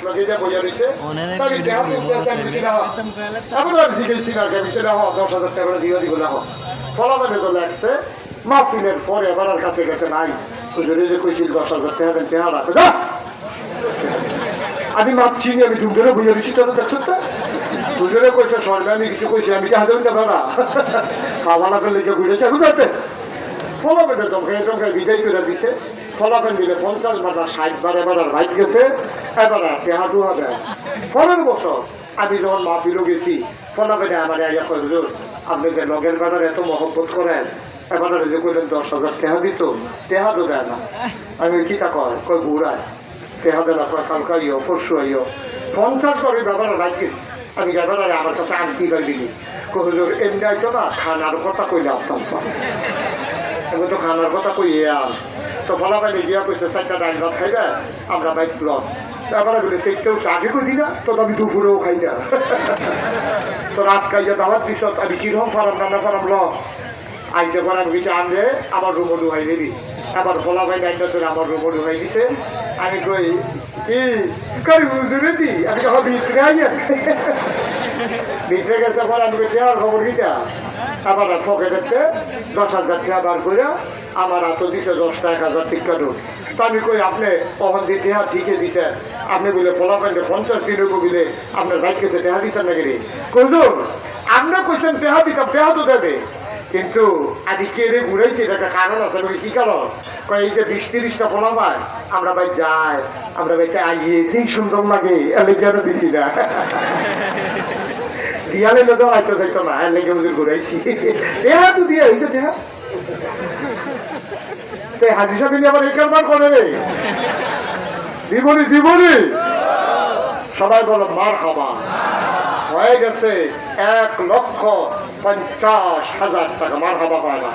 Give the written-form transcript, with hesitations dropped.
লগে বইয়া রয়েছে তাহলে দেহা এমন শিখেছি না কেমিতে 10,000 টাকা করে দিয়ে দিব না ফলাফলে তো লাগছে মাহফিলের পরে এবার আর কাছে গেছে নাই হুজুরে যে কইছিল 10,000 টাকা দেন টাকা রাখো যা আমি মাপছি আমি দুজনে বইয়া রয়েছি তোর দেখছো তো হুজুরে কইছে সরবে আমি কিছু কইছি আমি কি হাজার টাকা না খাওয়া না ফেলে ঘুরেছে বুঝতে ফলাফেলে চমকায় বিদায় করে দিছে ফলাফেল মিলে 50 বার 60 বার এবার আর বাইক গেছে এবার আর টেহা 2,000 পরের বছর আমি যখন মাহফিলও গেছি ফলাফেলে আমার হুজুর আপনি যে লগের বাজার এত মহব্বত করেন এবার যে কইলেন 10,000 টেহা দিত টেহা তো দেয় না আমি কিটা কয় ঘুরায় টেহা দেয় না কয় কালকে আইও পরশু আইও 50 করে ব্যাপার বাইক গেছি আমি এবার আমার কাছে আনতে পারবি হুজুর এমনি আইতো না খানার কথা কইলে আসতাম আমি তো খানার কথা কইয়ে আর তো ফলাফাইলে গিয়া কইছে 4টা ডাইল ভাত খাইবে আমরা বাইক লস তারপরে বলে সেইটাও আগে করি না তো আমি দুপুরেও খাই না তো রাত খাইয়া দাওয়াত দিস আমি কিরকম ফারাম রান্না ফারাম লস আইতে পর আমি কিছু আনবে আমার রুমো ডুহাই দিবি আবার ফলাফাই ডাইলটা চলে আমার রুমো ডুহাই দিছে আমি কই কি করি বুঝতে দি আমি কখন ভিতরে আইয়া ভিতরে গেছে পর আমি আর খবর দিটা আবার পকেটেতে 10,000 টাকা বার করে আমার এত দিছে 10টা 1,000 টিকা নোট তো আমি কই আপনি কখন দিয়ে টেহা ঠিকই দিচ্ছেন আপনি বলে ফলাফেলে 50 দিনের বলে আপনার বাইক কেছে টেহা দিচ্ছেন নাকি রে কইজুর আপনি কইছেন টেহা দিতাম টেহা তো দেবে কিন্তু আদি কে রে ঘুরাইছে এটা একটা কারণ আছে বলে কি কারণ কয় এই যে 20-30টা ফলাফায় আমরা ভাই যাই আমরা ভাইকে আইয়েছেই সুন্দর লাগে এলে কেন দিছি না দিয়ালে তো আইতে চাইতো না এর লেগে বুঝে ঘুরাইছি টেহা তো দিয়ে হয়েছে টেহা হাজি সাহেব আবার এই কারবার করে রে জীবনী সবাই বলো মার খাবা হয়ে গেছে 1,50,000 টাকা মার খাবা হয় না